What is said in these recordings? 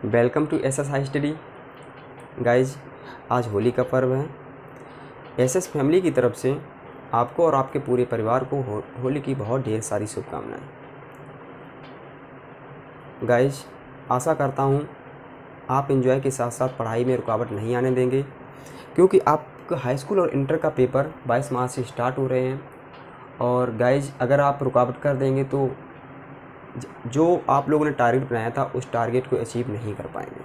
Welcome to S S high study guys. आज होली का पर्व है। एस एस फैमिली की तरफ से आपको और आपके पूरे परिवार को होली की बहुत ढेर सारी शुभकामनाएं। गाइज, आशा करता हूँ आप एंजॉय के साथ साथ पढ़ाई में रुकावट नहीं आने देंगे, क्योंकि आपका हाई स्कूल और इंटर का पेपर 22 मार्च से स्टार्ट हो रहे हैं। और गाइज, अगर आप रुकावट कर देंगे तो जो आप लोगों ने टारगेट बनाया था उस टारगेट को अचीव नहीं कर पाएंगे।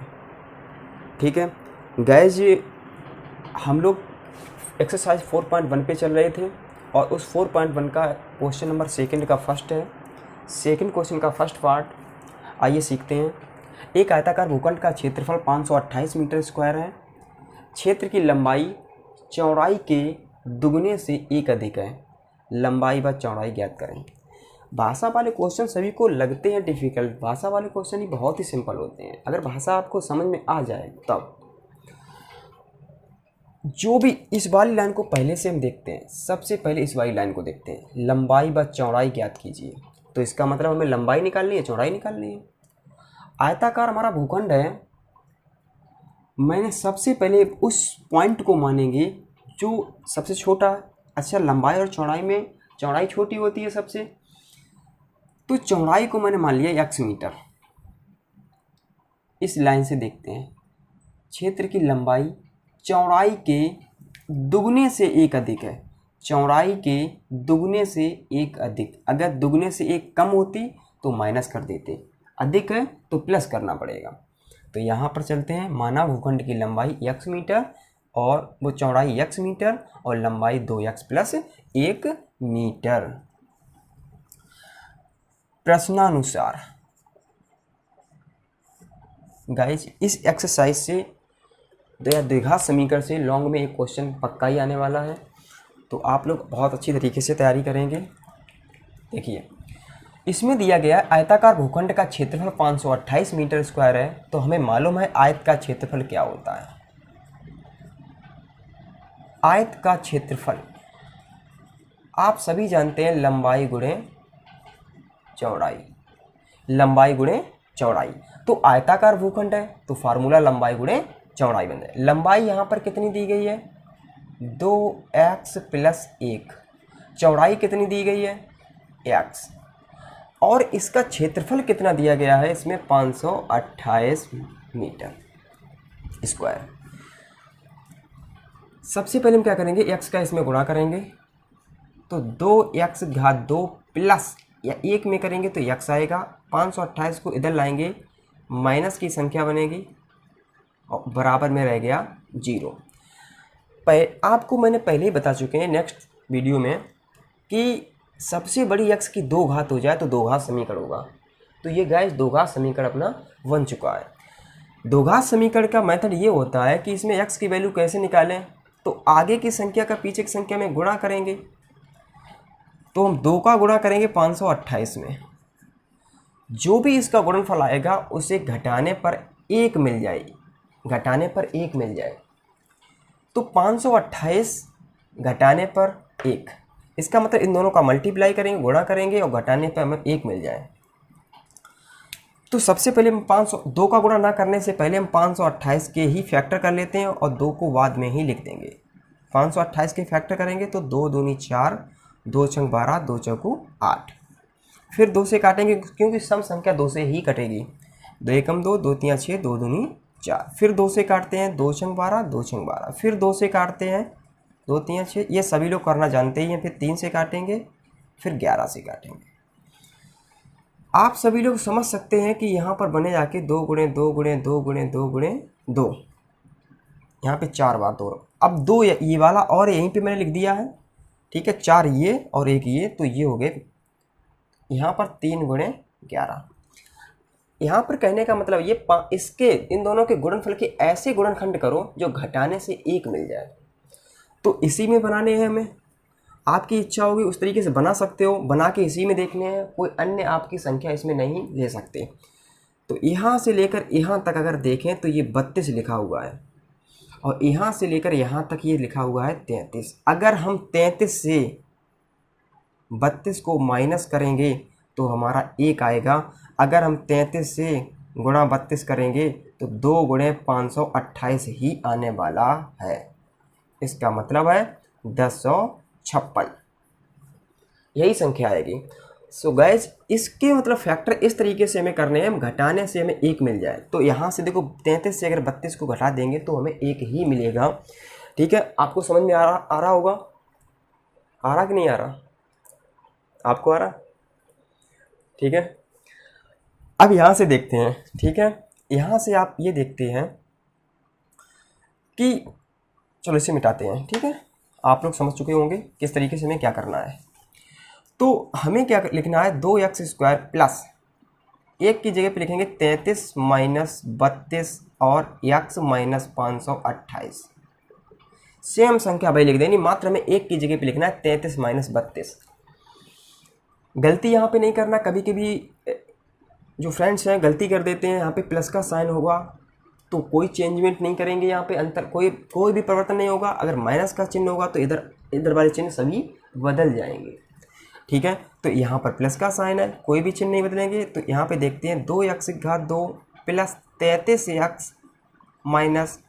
ठीक है गाइज, हम लोग एक्सरसाइज 4.1 पे चल रहे थे और उस 4.1 का क्वेश्चन नंबर सेकंड का फर्स्ट है। सेकंड क्वेश्चन का फर्स्ट पार्ट आइए सीखते हैं। एक आयताकार भूखंड का क्षेत्रफल 528 मीटर स्क्वायर है। क्षेत्र की लंबाई चौड़ाई के दुगने से एक अधिक है। लंबाई व चौड़ाई ज्ञात करें। भाषा वाले क्वेश्चन सभी को लगते हैं डिफ़िकल्ट। भाषा वाले क्वेश्चन ही बहुत ही सिंपल होते हैं अगर भाषा आपको समझ में आ जाए तब। जो भी इस वाली लाइन को पहले से हम देखते हैं, सबसे पहले इस वाली लाइन को देखते हैं। लंबाई व चौड़ाई ज्ञात कीजिए। तो इसका मतलब हमें लंबाई निकालनी है, चौड़ाई निकालनी है। आयताकार हमारा भूखंड है। मैंने सबसे पहले उस पॉइंट को मानेंगे जो सबसे छोटा। अच्छा, लंबाई और चौड़ाई में चौड़ाई छोटी होती है सबसे, तो चौड़ाई को मैंने मान लिया x मीटर। इस लाइन से देखते हैं। क्षेत्र की लंबाई चौड़ाई के दुगने से एक अधिक है। चौड़ाई के दुगने से एक अधिक। अगर दुगने से एक कम होती तो माइनस कर देते, अधिक है तो प्लस करना पड़ेगा। तो यहाँ पर चलते हैं। माना भूखंड की लंबाई x मीटर और वो चौड़ाई x मीटर और लंबाई 2x प्लस 1 मीटर। प्रश्नानुसार गाइज, इस एक्सरसाइज से द्विघात समीकरण से लॉन्ग में एक क्वेश्चन पक्का ही आने वाला है, तो आप लोग बहुत अच्छी तरीके से तैयारी करेंगे। देखिए, इसमें दिया गया आयताकार भूखंड का क्षेत्रफल 528 मीटर स्क्वायर है। तो हमें मालूम है आयत का क्षेत्रफल क्या होता है। आयत का क्षेत्रफल आप सभी जानते हैं, लंबाई गुणे चौड़ाई। लंबाई गुणे चौड़ाई। तो आयताकार भूखंड है तो फार्मूला लंबाई गुणे चौड़ाई बन जाए। लंबाई यहाँ पर कितनी दी गई है, 2x प्लस 1। चौड़ाई कितनी दी गई है, x। और इसका क्षेत्रफल कितना दिया गया है, इसमें 528 मीटर स्क्वायर। सबसे पहले हम क्या करेंगे, x का इसमें गुणा करेंगे तो 2x घात 2 प्लस या 1 में करेंगे तो x आएगा। 528 को इधर लाएंगे, माइनस की संख्या बनेगी और बराबर में रह गया 0। आपको मैंने पहले ही बता चुके हैं नेक्स्ट वीडियो में कि सबसे बड़ी x की 2 घात हो जाए तो 2 घात समीकरण होगा। तो ये गाइस 2 घात समीकरण अपना बन चुका है। 2 घात समीकरण का मेथड ये होता है कि इसमें x की वैल्यू कैसे निकालें, तो आगे की संख्या का पीछे की संख्या में गुणा करेंगे। तो हम 2 का गुणा करेंगे 528 में, जो भी इसका गुणनफल आएगा उसे घटाने पर 1 मिल जाएगी। घटाने पर 1 मिल जाए तो 528 घटाने पर 1, इसका मतलब इन दोनों का मल्टीप्लाई करेंगे, गुणा करेंगे और घटाने पर हमें 1 मिल जाए। तो सबसे पहले हम 2 का गुणा ना करने से पहले हम 528 के ही फैक्टर कर लेते हैं और 2 को बाद में ही लिख देंगे। 528 के फैक्टर करेंगे तो 2 दूनी 4, 2 छंग 12, 2 चौकू 8। फिर 2 से काटेंगे क्योंकि सम संख्या 2 से ही कटेगी। 2 एकम 2, 2 तियां 6, 2 दूनी 4। फिर 2 से काटते हैं, 2 छंग 12, 2 छंग 12। फिर 2 से काटते हैं, 2 तियां 6। ये सभी लोग करना जानते ही हैं। फिर 3 से काटेंगे, फिर 11 से काटेंगे। आप सभी लोग समझ सकते हैं कि यहाँ पर बने जाके 2 गुणे 2 गुणे 2 गुणे 2 गुणे 2, यहाँ पे 4 बार 2। अब 2 ये वाला और यहीं पे मैंने लिख दिया है, ठीक है। 4 ये और 1 ये, तो ये हो गए यहाँ पर 3 गुणे 11। यहाँ पर कहने का मतलब ये इसके इन दोनों के गुणनफल के ऐसे गुणनखंड करो जो घटाने से 1 मिल जाए। तो इसी में बनाने हैं हमें। आपकी इच्छा होगी उस तरीके से बना सकते हो, बना के इसी में देखने हैं। कोई अन्य आपकी संख्या इसमें नहीं ले सकते। तो यहाँ से लेकर यहाँ तक अगर देखें तो ये 32 लिखा हुआ है और यहाँ से लेकर यहाँ तक ये लिखा हुआ है 33। अगर हम 33 से 32 को माइनस करेंगे तो हमारा 1 आएगा। अगर हम 33 से गुणा 32 करेंगे तो 2 गुणे 528 ही आने वाला है। इसका मतलब है 1056 यही संख्या आएगी। सो गाइज इसके मतलब फैक्टर इस तरीके से हमें करने हैं, घटाने से हमें 1 मिल जाए। तो यहाँ से देखो 33 से अगर 32 को घटा देंगे तो हमें 1 ही मिलेगा। ठीक है, आपको समझ में आ रहा होगा? आ रहा कि नहीं आ रहा? आपको आ रहा? ठीक है, अब यहाँ से देखते हैं। ठीक है, यहाँ से आप ये देखते हैं कि चलो इसे मिटाते हैं। ठीक है, आप लोग समझ चुके होंगे किस तरीके से हमें क्या करना है। तो हमें क्या लिखना है, 2x² प्लस 1 की जगह पे लिखेंगे 33 माइनस 32 और x माइनस 528। सेम संख्या भाई लिख देनी, मात्र हमें 1 की जगह पे लिखना है 33 माइनस 32। गलती यहाँ पे नहीं करना। कभी कभी जो फ्रेंड्स हैं गलती कर देते हैं, यहाँ पे प्लस का साइन होगा तो कोई चेंजमेंट नहीं करेंगे, यहाँ पे अंतर कोई भी परिवर्तन नहीं होगा। अगर माइनस का चिन्ह होगा तो इधर वाले चिन्ह सभी बदल जाएंगे। ठीक है, तो यहाँ पर प्लस का साइन है, कोई भी चिन्ह नहीं बदलेंगे। तो यहाँ पे देखते हैं 2x² plus 33x minus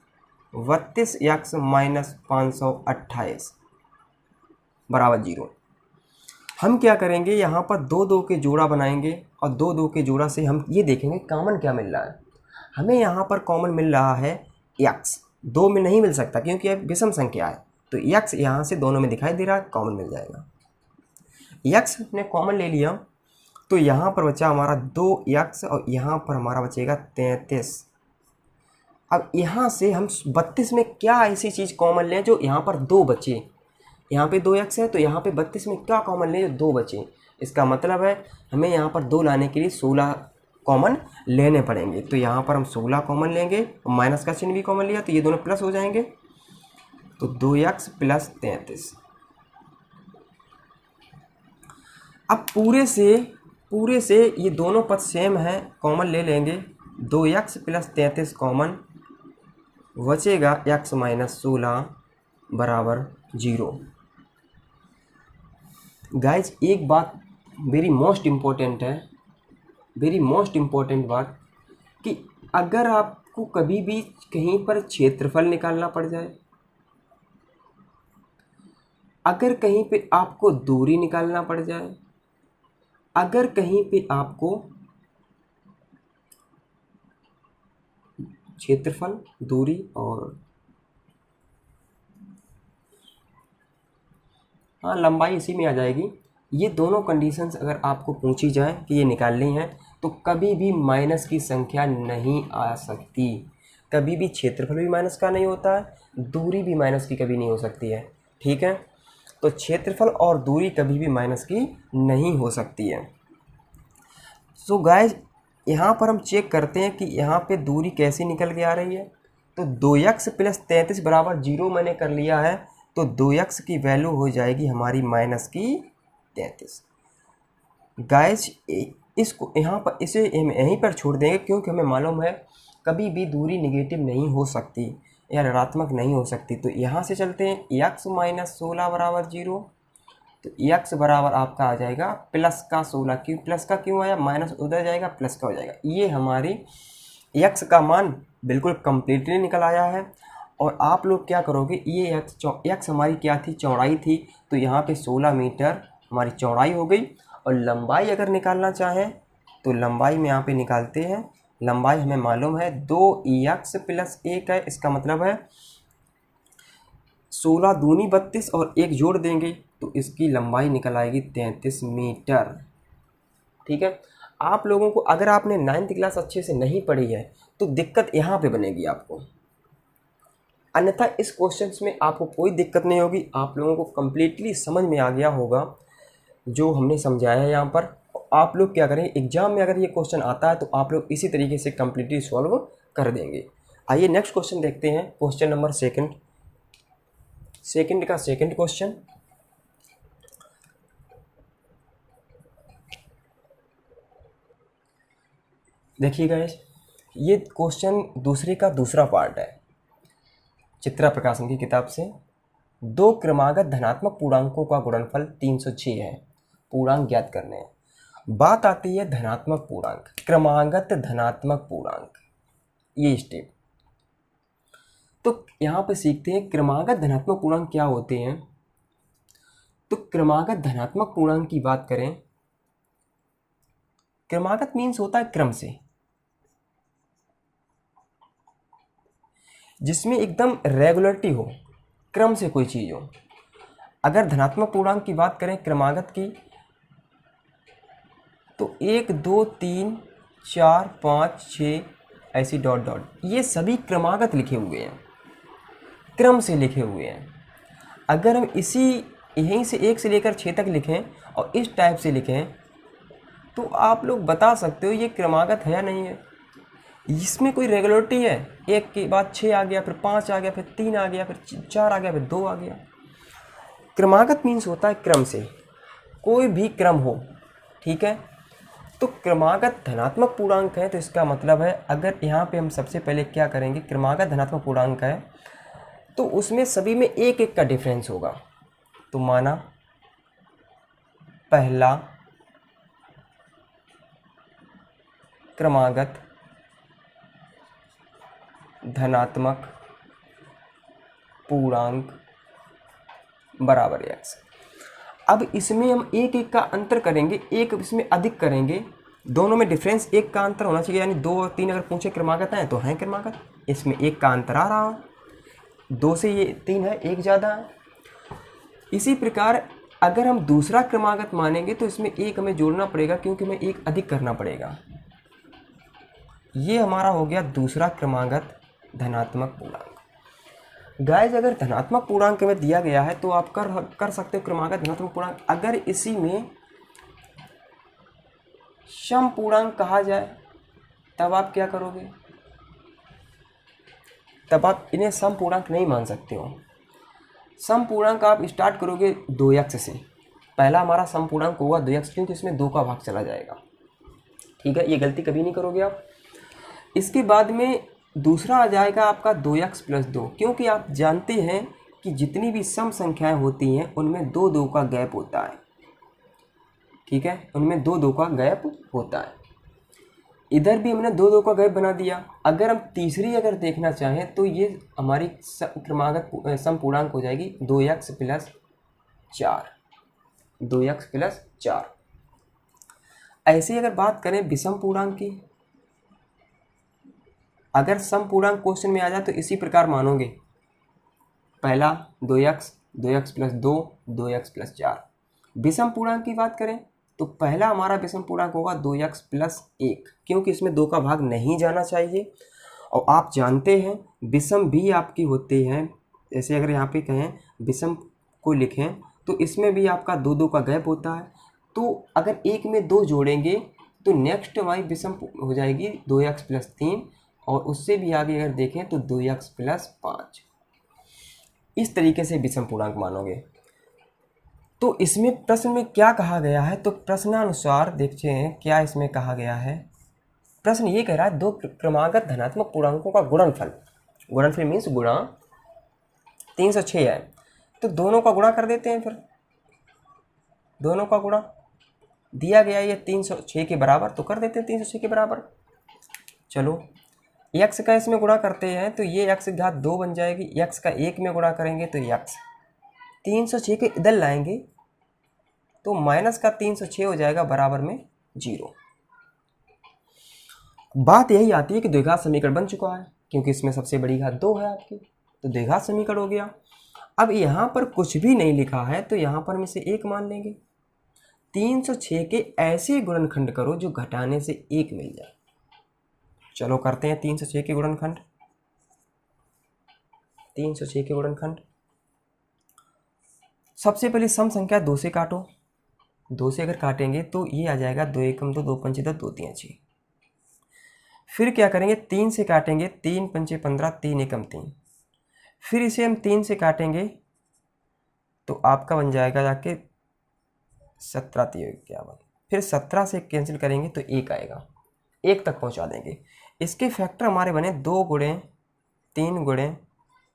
32x minus 528 बराबर 0। हम क्या करेंगे, यहाँ पर 2 के जोड़ा बनाएंगे और 2 के जोड़ा से हम ये देखेंगे कॉमन क्या मिल रहा है। हमें यहाँ पर कॉमन मिल रहा है x, 2 में नहीं मिल सकता क्योंकि यह विषम संख्या है। तो x यहाँ से दोनों में दिखाई दे रहा है, कॉमन मिल जाएगा। x ने कॉमन ले लिया तो यहाँ पर बचा हमारा 2x और यहाँ पर हमारा बचेगा 33। अब यहाँ से हम 32 में क्या ऐसी चीज़ कॉमन लें जो यहाँ पर 2 बचे। यहाँ पे 2x है तो यहाँ पे 32 में क्या कॉमन लें जो 2 बचे। इसका मतलब है हमें यहाँ पर 2 लाने के लिए 16 कॉमन लेने पड़ेंगे। तो यहाँ पर हम 16 कॉमन लेंगे, माइनस का चिन्ह भी कॉमन लिया तो ये दोनों प्लस हो जाएंगे। तो 2x प्लस 33। अब पूरे से ये दोनों पद सेम है, कॉमन ले लेंगे। 2x प्लस 33 कॉमन, बचेगा x माइनस 16 बराबर 0। गाइज एक बात वेरी मोस्ट इम्पोर्टेंट बात कि अगर आपको कभी भी कहीं पर क्षेत्रफल निकालना पड़ जाए, अगर कहीं पे आपको दूरी निकालना पड़ जाए, अगर कहीं पे आपको क्षेत्रफल, दूरी और हाँ लंबाई इसी में आ जाएगी, ये दोनों कंडीशंस अगर आपको पूछी जाए कि ये निकालनी है तो कभी भी माइनस की संख्या नहीं आ सकती। कभी भी क्षेत्रफल भी माइनस का नहीं होता है, दूरी भी माइनस की कभी नहीं हो सकती है। ठीक है, तो क्षेत्रफल और दूरी कभी भी माइनस की नहीं हो सकती है। सो गाइज यहाँ पर हम चेक करते हैं कि यहाँ पे दूरी कैसे निकल के आ रही है। तो 2x प्लस 33 बराबर 0 मैंने कर लिया है, तो 2x की वैल्यू हो जाएगी हमारी माइनस की 33। गाइज इसको यहाँ पर इसे हम यहीं पर छोड़ देंगे क्योंकि हमें मालूम है कभी भी दूरी निगेटिव नहीं हो सकती या ऋणात्मक नहीं हो सकती। तो यहाँ से चलते हैं x माइनस 16 बराबर 0। तो x बराबर आपका आ जाएगा प्लस का 16। क्यों प्लस का क्यों आया, माइनस उधर जाएगा प्लस का हो जाएगा। ये हमारी x का मान बिल्कुल कंप्लीटली निकल आया है। और आप लोग क्या करोगे, ये x हमारी क्या थी, चौड़ाई थी, तो यहाँ पे 16 मीटर हमारी चौड़ाई हो गई। और लंबाई अगर निकालना चाहें तो लंबाई में यहाँ पे निकालते हैं। लंबाई हमें मालूम है 2x प्लस 1 है, इसका मतलब है 16 दूनी 32 और 1 जोड़ देंगे तो इसकी लंबाई निकल आएगी 33 मीटर। ठीक है, आप लोगों को अगर आपने 9th क्लास अच्छे से नहीं पढ़ी है तो दिक्कत यहाँ पे बनेगी आपको, अन्यथा इस क्वेश्चंस में आपको कोई दिक्कत नहीं होगी। आप लोगों को कम्प्लीटली समझ में आ गया होगा जो हमने समझाया है यहाँ पर। आप लोग क्या करें, एग्जाम में अगर ये क्वेश्चन आता है तो आप लोग इसी तरीके से कम्प्लीटली सॉल्व कर देंगे। आइए नेक्स्ट क्वेश्चन देखते हैं, क्वेश्चन नंबर सेकंड का सेकंड क्वेश्चन। देखिएगा ये क्वेश्चन दूसरे का दूसरा पार्ट है, चित्रा प्रकाशन की किताब से। 2 क्रमागत धनात्मक पूर्णांकों का गुणनफल 306 है, पूर्णांक ज्ञात करने हैं। बात आती है धनात्मक पूर्णांक, क्रमागत धनात्मक पूर्णांक, ये स्टेप। तो यहाँ पे सीखते हैं क्रमागत धनात्मक पूर्णांक क्या होते हैं। तो क्रमागत धनात्मक पूर्णांक की बात करें, क्रमागत मीन्स होता है क्रम से, जिसमें एकदम रेगुलरिटी हो, क्रम से कोई चीज़ हो। अगर धनात्मक पूर्णांक की बात करें क्रमागत की, तो 1 2 3 4 5 6 ऐसी डॉट डॉट, ये सभी क्रमागत लिखे हुए हैं, क्रम से लिखे हुए हैं। अगर हम इसी यहीं से 1 से लेकर 6 तक लिखें और इस टाइप से लिखें, तो आप लोग बता सकते हो ये क्रमागत है या नहीं है। इसमें कोई रेगुलरिटी है, 1 के बाद 6 आ गया, फिर 5 आ गया, फिर 3 आ गया, फिर 4 आ गया, फिर 2 आ गया। क्रमागत मीन्स होता है क्रम से, कोई भी क्रम हो, ठीक है। तो क्रमागत धनात्मक पूर्णांक है, तो इसका मतलब है अगर यहाँ पे हम सबसे पहले क्या करेंगे, क्रमागत धनात्मक पूर्णांक है तो उसमें सभी में 1 1 का डिफरेंस होगा। तो माना पहला क्रमागत धनात्मक पूर्णांक बराबर x। अब इसमें हम 1 1 का अंतर करेंगे, एक इसमें अधिक करेंगे, दोनों में डिफरेंस 1 का अंतर होना चाहिए, यानी 2 और 3 अगर पूछे क्रमागत हैं तो हैं क्रमागत, इसमें 1 का अंतर आ रहा हो, 2 से ये 3 है, 1 ज़्यादा है। इसी प्रकार अगर हम दूसरा क्रमागत मानेंगे तो इसमें 1 हमें जोड़ना पड़ेगा, क्योंकि हमें 1 अधिक करना पड़ेगा। ये हमारा हो गया दूसरा क्रमागत धनात्मक पूर्णांक। गाइस अगर धनात्मक पूर्णांक में दिया गया है तो आप कर सकते हो क्रमागत धनात्मक पूर्णांक। अगर इसी में सम पूर्णांक कहा जाए तब आप क्या करोगे, तब आप इन्हें सम पूर्णांक नहीं मान सकते हो। सम पूर्णांक आप स्टार्ट करोगे 2x से, पहला हमारा सम पूर्णांक होगा 2x, क्योंकि इसमें 2 का भाग चला जाएगा, ठीक है, ये गलती कभी नहीं करोगे आप। इसके बाद में दूसरा आ जाएगा आपका 2x + 2, क्योंकि आप जानते हैं कि जितनी भी सम संख्याएं होती हैं उनमें 2 2 का गैप होता है, ठीक है, उनमें 2 2 का गैप होता है। इधर भी हमने 2 2 का गैप बना दिया। अगर हम तीसरी अगर देखना चाहें तो ये हमारी क्रमागत सम पूर्णांक हो जाएगी 2x + 4, 2x + 4। ऐसे ही अगर बात करें विषम पूर्णांक की, अगर सम पूर्णांक क्वेश्चन में आ जाए तो इसी प्रकार मानोगे, पहला 2x, 2x + 2, 2x + 4। विषम पूर्णांक की बात करें तो पहला हमारा विषम पूर्णांक होगा 2x + 1, क्योंकि इसमें 2 का भाग नहीं जाना चाहिए। और आप जानते हैं विषम भी आपकी होते हैं, जैसे अगर यहाँ पे कहें विषम को लिखें तो इसमें भी आपका 2 2 का गैप होता है। तो अगर एक में 2 जोड़ेंगे तो नेक्स्ट हमारी विषम हो जाएगी 2x + 3, और उससे भी आगे अगर देखें तो 2x + 5। इस तरीके से विषम पूर्णांक मानोगे। तो इसमें प्रश्न में क्या कहा गया है, तो प्रश्नानुसार देखते हैं क्या इसमें कहा गया है। प्रश्न ये कह रहा है 2 क्रमागत धनात्मक पूर्णांकों का गुणनफल, गुणनफल मीन्स गुणा 306 है, तो दोनों का गुणा कर देते हैं। फिर दोनों का गुणा दिया गया ये 306 के बराबर, तो कर देते हैं 306 के बराबर। चलो x का इसमें गुणा करते हैं तो ये x घात 2 बन जाएगी, x का 1 में गुणा करेंगे तो x 306 के इधर लाएंगे तो माइनस का 306 हो जाएगा बराबर में 0। बात यही आती है कि द्विघात समीकरण बन चुका है, क्योंकि इसमें सबसे बड़ी घात 2 है आपकी, तो द्विघात समीकरण हो गया। अब यहाँ पर कुछ भी नहीं लिखा है तो यहाँ पर हम इसे 1 मान लेंगे। 306 के ऐसे गुणनखंड करो जो घटाने से 1 मिल जाए। चलो करते हैं 306 के गुणनखंड। 306 के गुणनखंड, सबसे पहले सम संख्या 2 से काटो, 2 से अगर काटेंगे तो ये आ जाएगा 2 एकम 2, 2 पंचे 10, 2 3 6। फिर क्या करेंगे 3 से काटेंगे, 3 पंचे 15, 3 एकम 3। फिर इसे हम 3 से काटेंगे तो आपका बन जाएगा जाके 17 3 51। फिर 17 से कैंसिल करेंगे तो 1 आएगा, 1 तक पहुंचा देंगे। इसके फैक्टर हमारे बने 2 गुणे 3 गुणे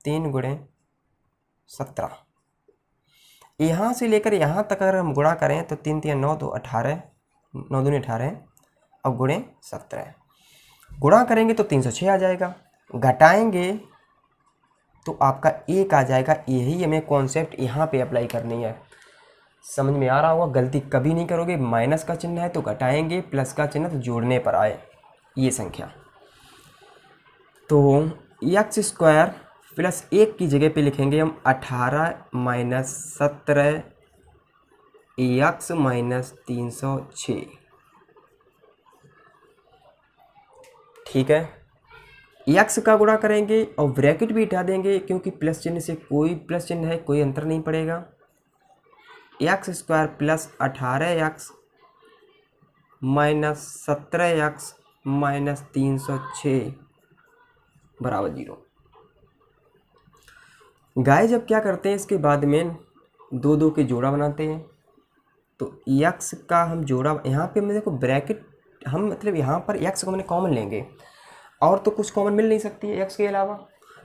3 गुणे 17। यहाँ से लेकर यहाँ तक अगर हम गुणा करें तो 3 3 9 2 18, 9 दूनी 18 और गुणे 17, गुणा करेंगे तो 306 आ जाएगा, घटाएंगे तो आपका 1 आ जाएगा। यही हमें कॉन्सेप्ट यहाँ पे अप्लाई करनी है। समझ में आ रहा होगा, गलती कभी नहीं करोगे। माइनस का चिन्ह है तो घटाएंगे, प्लस का चिन्ह तो जोड़ने पर आए ये संख्या। तो एक्स स्क्वायर प्लस 1 की जगह पे लिखेंगे हम 18 माइनस 17 एक्स माइनस 306। ठीक है, एक्स का गुणा करेंगे और ब्रैकेट भी हटा देंगे क्योंकि प्लस चिन्ह से कोई प्लस चिन्ह है, कोई अंतर नहीं पड़ेगा। X square plus 18 x minus 17 x minus 306 बराबर 0। गाइस जब क्या करते हैं, इसके बाद में 2 के जोड़ा बनाते हैं। तो एक्स का हम जोड़ा यहाँ पे मैं देखो ब्रैकेट हम मतलब यहाँ पर एक्स को मैंने कॉमन लेंगे और तो कुछ कॉमन मिल नहीं सकती है एक्स के अलावा,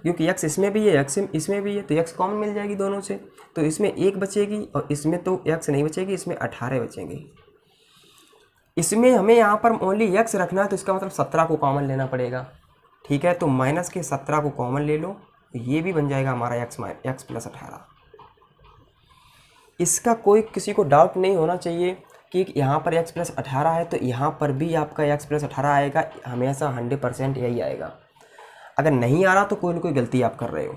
क्योंकि एक्स इसमें भी है एक्स इसमें भी है, तो एक्स कॉमन मिल जाएगी दोनों से। तो इसमें 1 बचेगी और इसमें तो एक्स नहीं बचेगी, इसमें 18 बचेंगे। इसमें हमें यहाँ पर ओनली एक्स रखना है तो इसका मतलब 17 को कॉमन लेना पड़ेगा। ठीक है, तो माइनस के 17 को कॉमन ले लो, ये भी बन जाएगा हमारा एक्स प्लस 18। इसका कोई किसी को डाउट नहीं होना चाहिए कि यहाँ पर x प्लस 18 है तो यहाँ पर भी आपका x प्लस 18 आएगा, हमेशा 100% यही आएगा। अगर नहीं आ रहा तो कोई ना कोई गलती आप कर रहे हो।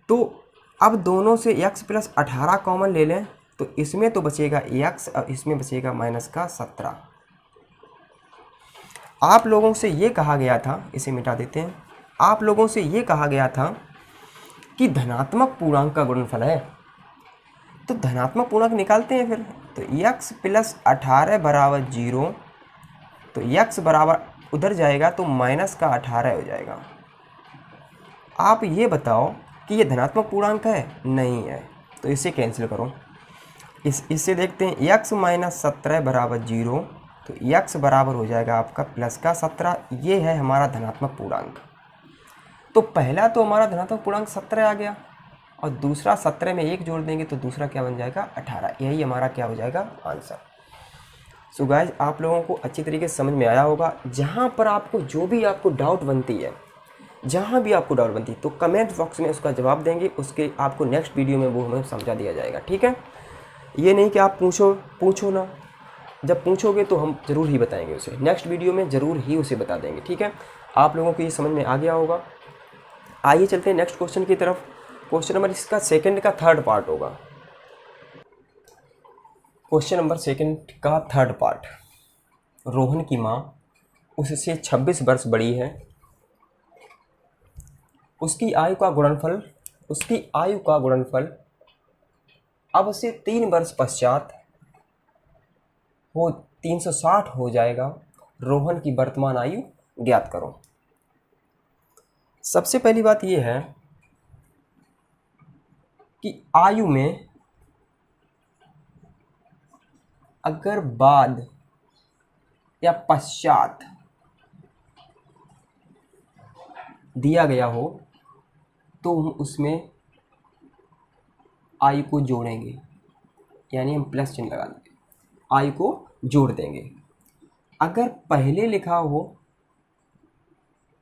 तो अब दोनों से x प्लस 18 कॉमन ले लें तो इसमें तो बचेगा x और इसमें बचेगा माइनस का 17। आप लोगों से ये कहा गया था, इसे मिटा देते हैं, आप लोगों से ये कहा गया था कि धनात्मक पूर्णांक का गुणनफल है, तो धनात्मक पूर्णांक निकालते हैं फिर। तो x प्लस 18 बराबर 0, तो x बराबर उधर जाएगा तो माइनस का 18 हो जाएगा। आप ये बताओ कि ये धनात्मक पूर्णांक है? नहीं है, तो इसे कैंसिल करो। इससे देखते हैं x माइनस 17 बराबर 0, तो x बराबर हो जाएगा आपका प्लस का 17। ये है हमारा धनात्मक पूर्णांक। तो पहला तो हमारा धनात्मक पूर्णांक 17 आ गया और दूसरा 17 में 1 जोड़ देंगे तो दूसरा क्या बन जाएगा 18। यही हमारा क्या हो जाएगा आंसर। सो गाइज आप लोगों को अच्छी तरीके से समझ में आया होगा। जहाँ पर आपको जो भी आपको डाउट बनती है, जहाँ भी आपको डाउट बनती है तो कमेंट बॉक्स में उसका जवाब देंगे, उसके आपको नेक्स्ट वीडियो में वो हमें समझा दिया जाएगा। ठीक है, ये नहीं कि आप पूछो ना, जब पूछोगे तो हम ज़रूर ही बताएंगे उसे, नेक्स्ट वीडियो में ज़रूर ही उसे बता देंगे। ठीक है, आप लोगों को ये समझ में आ गया होगा। आइए चलते हैं नेक्स्ट क्वेश्चन की तरफ। क्वेश्चन नंबर इसका सेकंड का थर्ड पार्ट होगा। क्वेश्चन नंबर सेकंड का थर्ड पार्ट, रोहन की माँ उससे 26 वर्ष बड़ी है, उसकी आयु का गुणनफल अब से 3 वर्ष पश्चात वो 360 हो जाएगा। रोहन की वर्तमान आयु ज्ञात करो। सबसे पहली बात यह है कि आयु में अगर बाद या पश्चात दिया गया हो तो हम उसमें आयु को जोड़ेंगे, यानी हम प्लस चिन्ह लगा देंगे, आयु को जोड़ देंगे। अगर पहले लिखा हो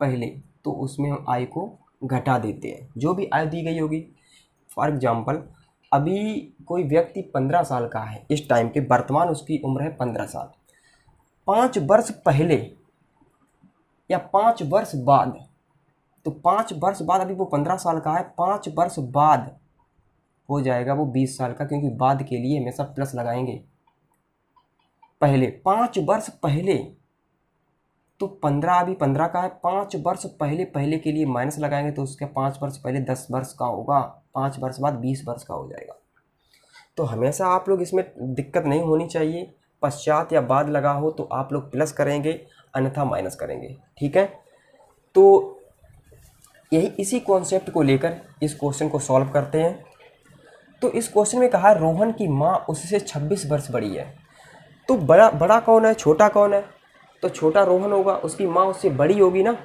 पहले तो उसमें हम आयु को घटा देते हैं, जो भी आयु दी गई होगी। फॉर एग्जाम्पल अभी कोई व्यक्ति 15 साल का है, इस टाइम के वर्तमान उसकी उम्र है 15 साल। 5 वर्ष पहले या 5 वर्ष बाद, तो 5 वर्ष बाद अभी वो 15 साल का है, 5 वर्ष बाद हो जाएगा वो 20 साल का, क्योंकि बाद के लिए हमेशा प्लस लगाएंगे। पहले 5 वर्ष पहले तो 15 अभी 15 का है, 5 वर्ष पहले के लिए माइनस लगाएंगे तो उसके 5 वर्ष पहले 10 वर्ष का होगा, 5 वर्ष बाद 20 वर्ष का हो जाएगा। तो हमेशा आप लोग इसमें दिक्कत नहीं होनी चाहिए, पश्चात या बाद लगा हो तो आप लोग प्लस करेंगे अन्यथा माइनस करेंगे। ठीक है, तो यही इसी कॉन्सेप्ट को लेकर इस क्वेश्चन को सॉल्व करते हैं। तो इस क्वेश्चन में कहा रोहन की माँ उससे 26 वर्ष बड़ी है। तो बड़ा कौन है, छोटा कौन है? तो छोटा रोहन होगा, उसकी माँ उससे बड़ी होगी ना।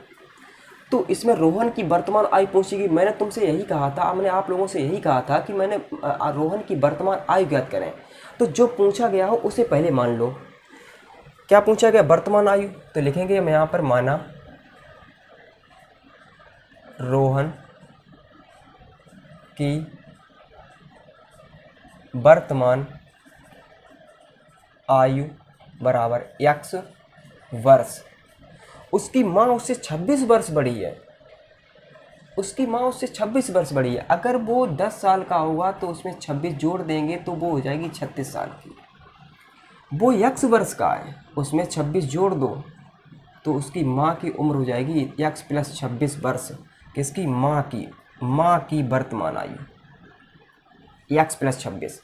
तो इसमें रोहन की वर्तमान आयु पूछेगी। मैंने तुमसे यही कहा था, मैंने आप लोगों से यही कहा था कि मैंने रोहन की वर्तमान आयु ज्ञात करें। तो जो पूछा गया हो उसे पहले मान लो। क्या पूछा गया? वर्तमान आयु। तो लिखेंगे हम यहाँ पर माना रोहन की वर्तमान आयु बराबर x वर्ष। उसकी माँ उससे 26 वर्ष बड़ी है, उसकी माँ उससे 26 वर्ष बड़ी है। अगर वो 10 साल का होगा तो उसमें 26 जोड़ देंगे तो वो हो जाएगी 36 साल की। वो x वर्ष का है, उसमें 26 जोड़ दो तो उसकी माँ की उम्र हो जाएगी x प्लस 26 वर्ष। किसकी? माँ की वर्तमान आयु x प्लस 26।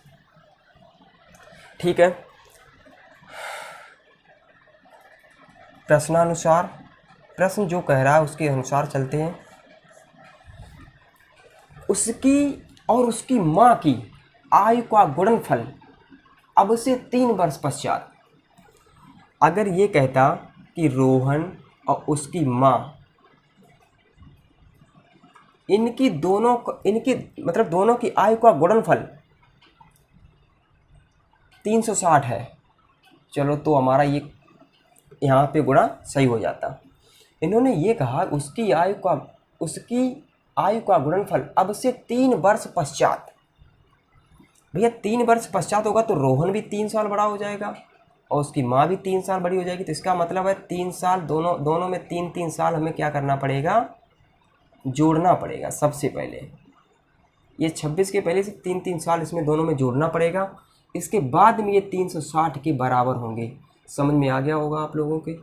ठीक है। प्रश्नानुसार, प्रश्न जो कह रहा है उसके अनुसार चलते हैं। उसकी और उसकी माँ की आयु का गुणनफल अब से 3 वर्ष पश्चात। अगर ये कहता कि रोहन और उसकी माँ, इनकी दोनों की आयु का गुणनफल 360 है, चलो तो हमारा ये यहाँ पे गुणा सही हो जाता। इन्होंने ये कहा उसकी आयु का गुणनफल अब से 3 वर्ष पश्चात। भैया 3 वर्ष पश्चात होगा तो रोहन भी 3 साल बड़ा हो जाएगा और उसकी माँ भी 3 साल बड़ी हो जाएगी। तो इसका मतलब है 3 साल दोनों में 3 साल हमें क्या करना पड़ेगा? जोड़ना पड़ेगा। सबसे पहले ये 26 के पहले से 3 साल इसमें दोनों में जोड़ना पड़ेगा। इसके बाद में ये 360 के बराबर होंगे। समझ में आ गया होगा आप लोगों के।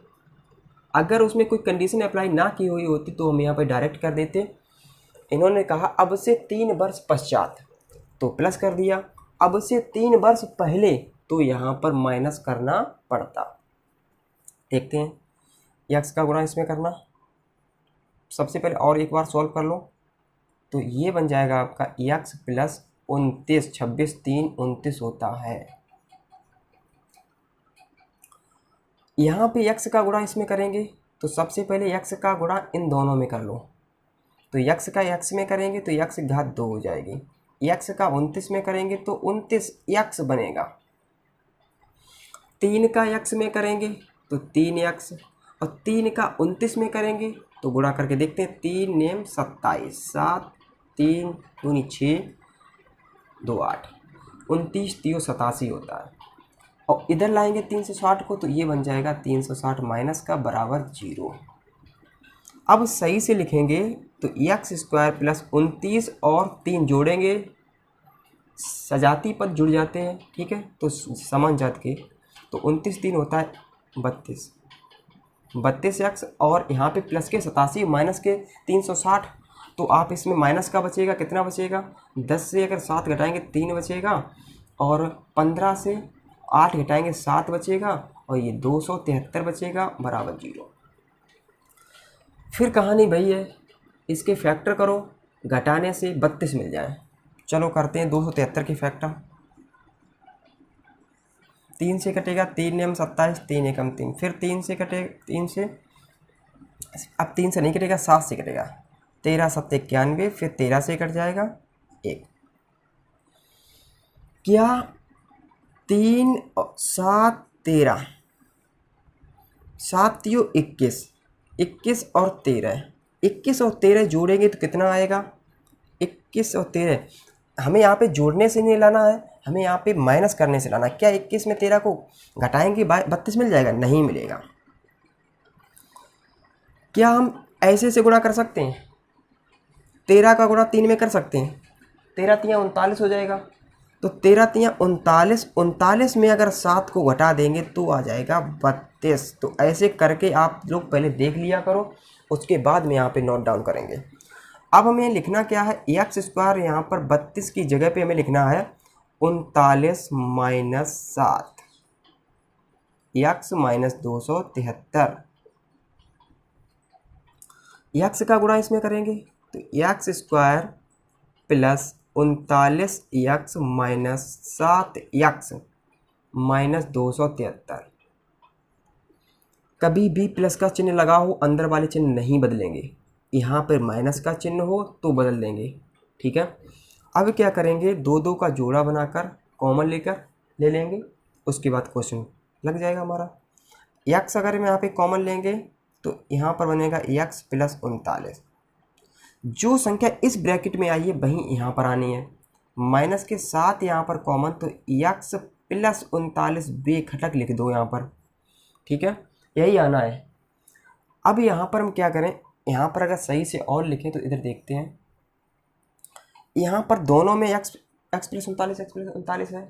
अगर उसमें कोई कंडीशन अप्लाई ना की हुई होती तो हम यहाँ पर डायरेक्ट कर देते। इन्होंने कहा अब से 3 वर्ष पश्चात तो प्लस कर दिया, अब से 3 वर्ष पहले तो यहाँ पर माइनस करना पड़ता। देखते हैं x का गुणा इसमें करना। सबसे पहले और एक बार सॉल्व कर लो तो ये बन जाएगा आपका x प्लस 29, 26 3 29 होता है। यहाँ पे x का गुणा इसमें करेंगे तो सबसे पहले x का गुणा इन दोनों में कर लो। तो x का x में करेंगे तो x घात 2 हो जाएगी। x का 29 में करेंगे तो 29x बनेगा। 3 का x में करेंगे तो 3x और 3 का 29 में करेंगे तो गुणा करके देखते हैं। 3 नेम 27, 7 3 दूनी 6 2 8, 29 3 87 होता है। और इधर लाएंगे 360 को तो ये बन जाएगा 360 माइनस का बराबर 0। अब सही से लिखेंगे तो x स्क्वायर प्लस 29 और 3 जोड़ेंगे, सजाती पद जुड़ जाते हैं। ठीक है, तो समान जात के तो 29 3 होता है 32x और यहाँ पे प्लस के 87 माइनस के 360। तो आप इसमें माइनस का बचेगा, कितना बचेगा? 10 से अगर 7 घटाएंगे 3 बचेगा और 15 से 8 घटाएंगे 7 बचेगा और ये 273 बचेगा बराबर 0। फिर कहानी भाई है, इसके फैक्टर करो, घटाने से 32 मिल जाए। चलो करते हैं 273 की फैक्टर। 3 से कटेगा, 3 नेम 27, 3 एकम 3, फिर 3 से कटेगा, 3 से अब 3 से नहीं कटेगा, 7 से कटेगा, 13 7 91, फिर 13 से कट जाएगा 1। क्या 3 7 13, 7 3 21, 21 और 13, 21 और 13 जोड़ेंगे तो कितना आएगा? 21 और 13 हमें यहाँ पे जोड़ने से नहीं लाना है, हमें यहाँ पे माइनस करने से लाना है। क्या 21 में 13 को घटाएंगे 32 मिल जाएगा? नहीं मिलेगा। क्या हम ऐसे से गुणा कर सकते हैं? 13 का गुणा 3 में कर सकते हैं, 13 3 39 हो जाएगा। तो 13 3 39, 39 में अगर 7 को घटा देंगे तो आ जाएगा 32। तो ऐसे करके आप लोग पहले देख लिया करो, उसके बाद में यहाँ पे नोट डाउन करेंगे। अब हमें लिखना क्या है? एक्स स्क्वायर यहाँ पर 32 की जगह पे हमें लिखना है 39 माइनस 7 एक्स माइनस 273। एक्स का गुणा इसमें करेंगे तो x square plus 39 x minus 7 x minus 273। कभी भी प्लस का चिन्ह लगा हो अंदर वाले चिन्ह नहीं बदलेंगे, यहाँ पर माइनस का चिन्ह हो तो बदल देंगे। ठीक है, अब क्या करेंगे? 2 2 का जोड़ा बनाकर कॉमन लेकर ले लेंगे, उसके बाद क्वेश्चन लग जाएगा हमारा। x अगर हम यहाँ पे कॉमन लेंगे तो यहाँ पर बनेगा x प्लस 39। जो संख्या इस ब्रैकेट में आई है वही यहाँ पर आनी है, माइनस के साथ यहाँ पर कॉमन, तो x प्लस 39 बेखटक लिख दो यहाँ पर, ठीक है, यही आना है। अब यहाँ पर हम क्या करें, यहाँ पर अगर सही से और लिखें तो इधर देखते हैं, यहाँ पर दोनों में x प्लस 39 है,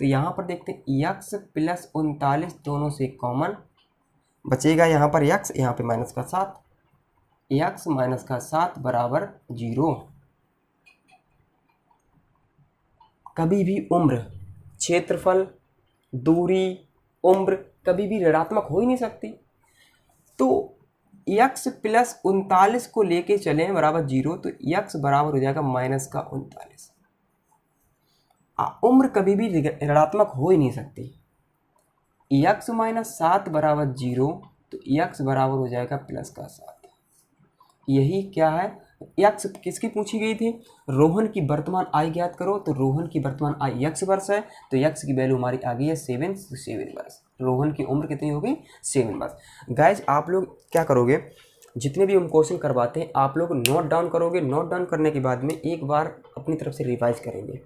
तो यहाँ पर देखते हैं x प्लस 39 दोनों से कॉमन बचेगा, यहाँ पर x, यहाँ पे माइनस का 7, x माइनस का 7 बराबर 0। कभी भी उम्र, क्षेत्रफल, दूरी, उम्र कभी भी ऋणात्मक हो ही नहीं सकती। तो x प्लस 39 को लेके चलें बराबर 0, तो x बराबर हो जाएगा माइनस का 39। उम्र कभी भी ऋणात्मक हो ही नहीं सकती। x माइनस 7 बराबर 0, तो x बराबर हो जाएगा प्लस का 7। यही क्या है, x किसकी पूछी गई थी, रोहन की वर्तमान आय ज्ञात करो, तो रोहन की वर्तमान आय x वर्ष है, तो x की वैल्यू हमारी आ गई है 7 वर्ष। रोहन की उम्र कितनी हो गई, 7 वर्ष। गाइज आप लोग क्या करोगे, जितने भी हम क्वेश्चन करवाते हैं आप लोग नोट डाउन करोगे, नोट डाउन करने के बाद में एक बार अपनी तरफ से रिवाइज करेंगे।